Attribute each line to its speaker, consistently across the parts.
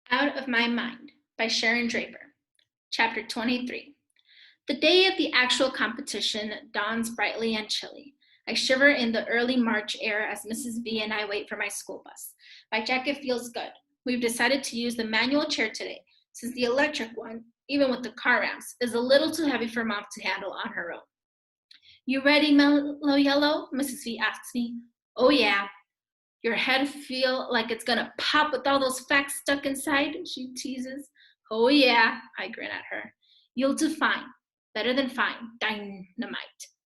Speaker 1: Out of My Mind by Sharon Draper. Chapter 23. The day of the actual competition dawns brightly and chilly. I shiver in the early March air as Mrs. V and I wait for my school bus. My jacket feels good. We've decided to use the manual chair today, since the electric one, even with the car ramps, is a little too heavy for Mom to handle on her own. You ready, Mellow Yellow? Mrs. V asks me. Oh, yeah. Your head feel like it's gonna pop with all those facts stuck inside, she teases. Oh yeah, I grin at her. You'll do fine. Better than fine. Dynamite.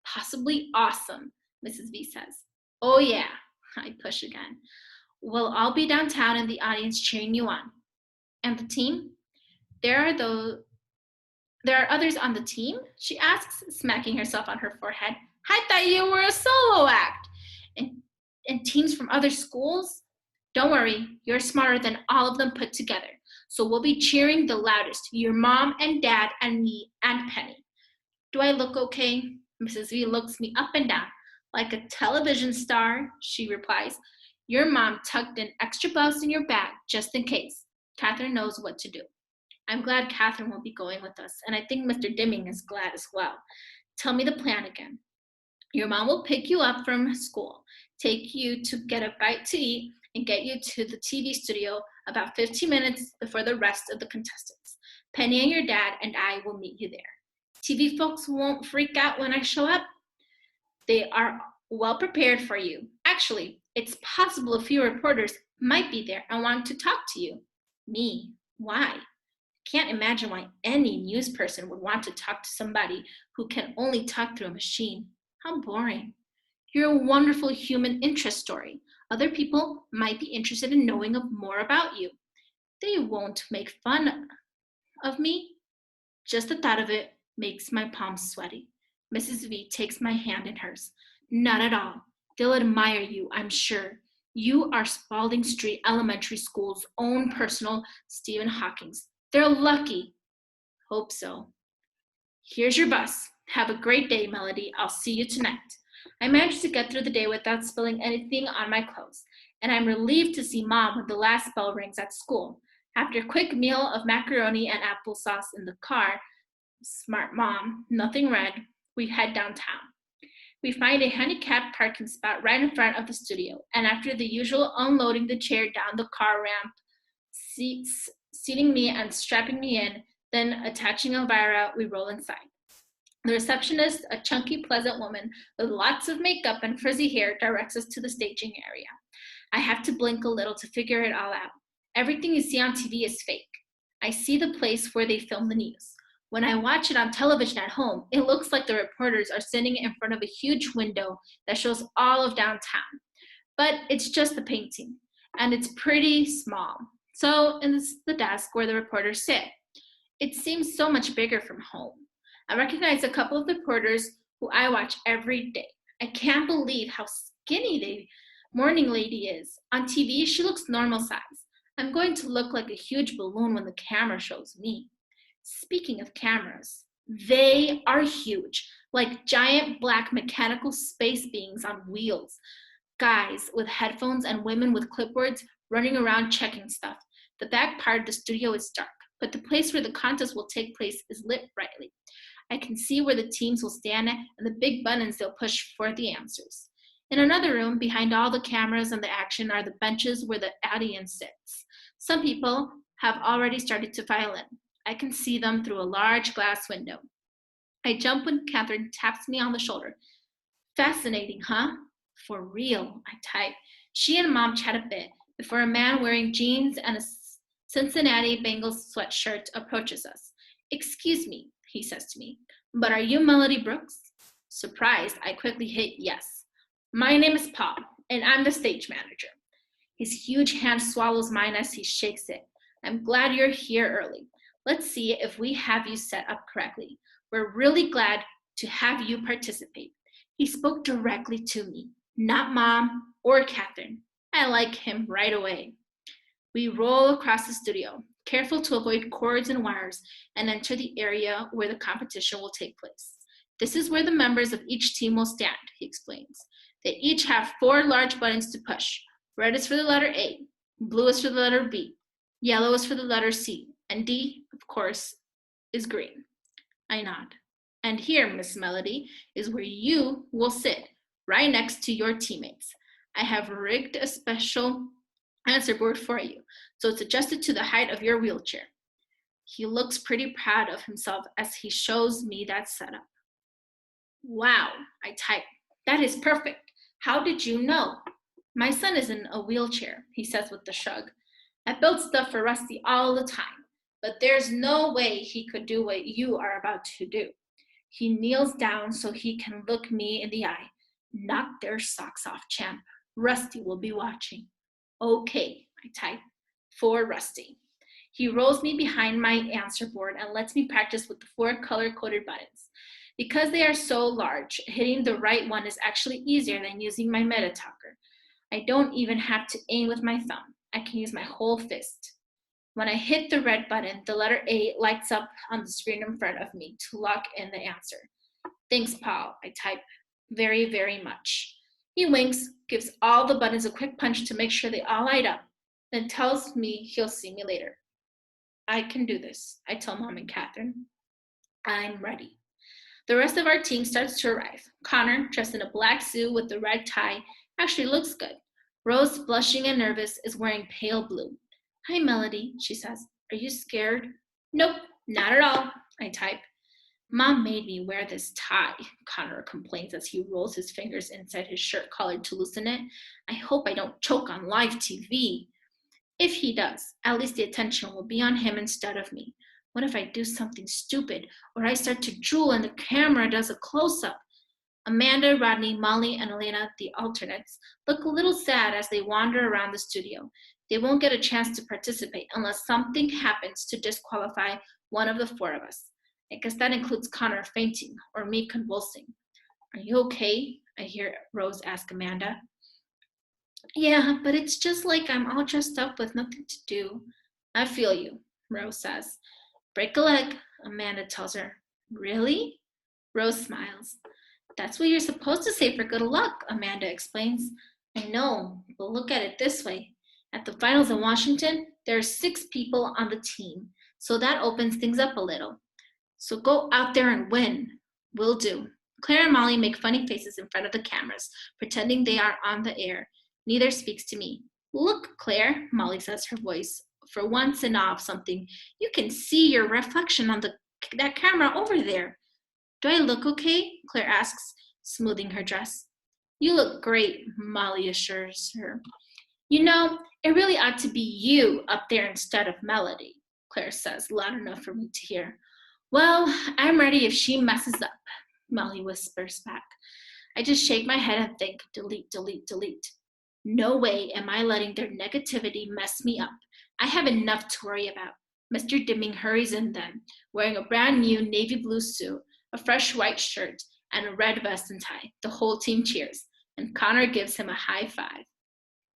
Speaker 1: Possibly awesome, Mrs. V says. Oh yeah, I push again. We'll all be downtown in the audience cheering you on. And the team? There are those there are others on the team? She asks, smacking herself on her forehead. I thought you were a solo act. And, and teams from other schools? Don't worry, you're smarter than all of them put together. So we'll be cheering the loudest, your mom and dad and me and Penny. Do I look okay? Mrs. V looks me up and down. Like a television star, she replies. Your mom tucked an extra blouse in your bag just in case. Catherine knows what to do. I'm glad Catherine will be going with us, and I think Mr. Dimming is glad as well. Tell me the plan again. Your mom will pick you up from school, take you to get a bite to eat, and get you to the TV studio about 15 minutes before the rest of the contestants. Penny and your dad and I will meet you there. TV folks won't freak out when I show up. They are well prepared for you. Actually, it's possible a few reporters might be there and want to talk to you. Me? Why? Can't imagine why any news person would want to talk to somebody who can only talk through a machine. How boring. You're a wonderful human interest story. Other people might be interested in knowing more about you. They won't make fun of me. Just the thought of it makes my palms sweaty. Mrs. V takes my hand in hers. Not at all. They'll admire you, I'm sure. You are Spalding Street Elementary School's own personal Stephen Hawking's. They're lucky. Hope so. Here's your bus. Have a great day, Melody. I'll see you tonight. I managed to get through the day without spilling anything on my clothes, and I'm relieved to see Mom when the last bell rings at school. After a quick meal of macaroni and applesauce in the car, smart Mom, nothing red, we head downtown. We find a handicapped parking spot right in front of the studio, and after the usual unloading the chair down the car ramp, seating me and strapping me in, then attaching Elvira, we roll inside. The receptionist, a chunky, pleasant woman with lots of makeup and frizzy hair, directs us to the staging area. I have to blink a little to figure it all out. Everything you see on TV is fake. I see the place where they film the news. When I watch it on television at home, it looks like the reporters are sitting in front of a huge window that shows all of downtown. But it's just a painting, and it's pretty small. So is the desk where the reporters sit. It seems so much bigger from home. I recognize a couple of the reporters who I watch every day. I can't believe how skinny the morning lady is. On TV, she looks normal size. I'm going to look like a huge balloon when the camera shows me. Speaking of cameras, they are huge, like giant black mechanical space beings on wheels. Guys with headphones and women with clipboards running around checking stuff. The back part of the studio is dark, but the place where the contest will take place is lit brightly. I can see where the teams will stand and the big buttons they'll push for the answers. In another room, behind all the cameras and the action, are the benches where the audience sits. Some people have already started to file in. I can see them through a large glass window. I jump when Catherine taps me on the shoulder. Fascinating, huh? For real, I type. She and Mom chat a bit before a man wearing jeans and a Cincinnati Bengals sweatshirt approaches us. Excuse me, he says to me, but are you Melody Brooks? Surprised, I quickly hit yes. My name is Paul, and I'm the stage manager. His huge hand swallows mine as he shakes it. I'm glad you're here early. Let's see if we have you set up correctly. We're really glad to have you participate. He spoke directly to me, not Mom or Catherine. I like him right away. We roll across the studio, careful to avoid cords and wires, and enter the area where the competition will take place. This is where the members of each team will stand, he explains. They each have 4 large buttons to push. Red is for the letter A, blue is for the letter B, Yellow is for the letter C, and D, of course, is green. I nod. And here, Miss Melody, is where you will sit, right next to your teammates. I have rigged a special answer board for you, so it's adjusted to the height of your wheelchair. He looks pretty proud of himself as he shows me that setup. Wow, I type. That is perfect. How did you know? My son is in a wheelchair, he says with a shrug. I build stuff for Rusty all the time, but there's no way he could do what you are about to do. He kneels down so he can look me in the eye. Knock their socks off, champ. Rusty will be watching. Okay, I type, for Rusty. He rolls me behind my answer board and lets me practice with the 4 color-coded buttons. Because they are so large, hitting the right one is actually easier than using my meta-talker. I don't even have to aim with my thumb. I can use my whole fist. When I hit the red button, the letter A lights up on the screen in front of me to lock in the answer. Thanks, Paul, I type. Very, very much. He winks, gives all the buttons a quick punch to make sure they all light up, then tells me he'll see me later. I can do this, I tell Mom and Catherine. I'm ready. The rest of our team starts to arrive. Connor, dressed in a black suit with the red tie, actually looks good. Rose, blushing and nervous, is wearing pale blue. Hi, Melody, she says. Are you scared? Nope, not at all, I type. Mom made me wear this tie, Connor complains as he rolls his fingers inside his shirt collar to loosen it. I hope I don't choke on live TV. If he does, at least the attention will be on him instead of me. What if I do something stupid, or I start to drool and the camera does a close-up? Amanda, Rodney, Molly, and Elena, the alternates, look a little sad as they wander around the studio. They won't get a chance to participate unless something happens to disqualify one of the 4 of us. I guess that includes Connor fainting or me convulsing. Are you okay? I hear Rose ask Amanda. Yeah, but it's just like I'm all dressed up with nothing to do. I feel you, Rose says. Break a leg, Amanda tells her. Really? Rose smiles. That's what you're supposed to say for good luck, Amanda explains. I know, but look at it this way. At the finals in Washington, there are 6 people on the team, so that opens things up a little. So go out there and win. Will do. Claire and Molly make funny faces in front of the cameras, pretending they are on the air. Neither speaks to me. Look, Claire, Molly says, her voice for once in awe of something. You can see your reflection on that camera over there. Do I look okay? Claire asks, smoothing her dress. You look great, Molly assures her. You know, it really ought to be you up there instead of Melody, Claire says, loud enough for me to hear. Well, I'm ready if she messes up, Molly whispers back. I just shake my head and think, delete, delete, delete. No way am I letting their negativity mess me up. I have enough to worry about. Mr. Dimming hurries in then, wearing a brand new navy blue suit, a fresh white shirt, and a red vest and tie. The whole team cheers, and Connor gives him a high five.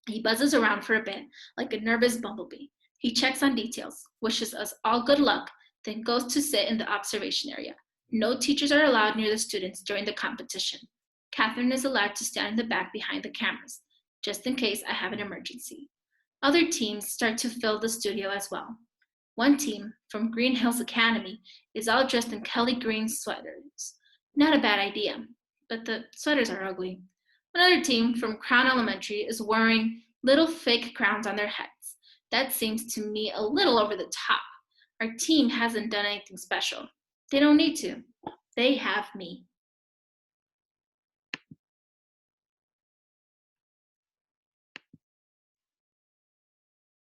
Speaker 1: He buzzes around for a bit, like a nervous bumblebee. He checks on details, wishes us all good luck, then goes to sit in the observation area. No teachers are allowed near the students during the competition. Catherine is allowed to stand in the back behind the cameras, just in case I have an emergency. Other teams start to fill the studio as well. One team, from Green Hills Academy, is all dressed in Kelly green sweaters. Not a bad idea, but the sweaters are ugly. Another team, from Crown Elementary, is wearing little fake crowns on their heads. That seems to me a little over the top. Our team hasn't done anything special. They don't need to. They have me.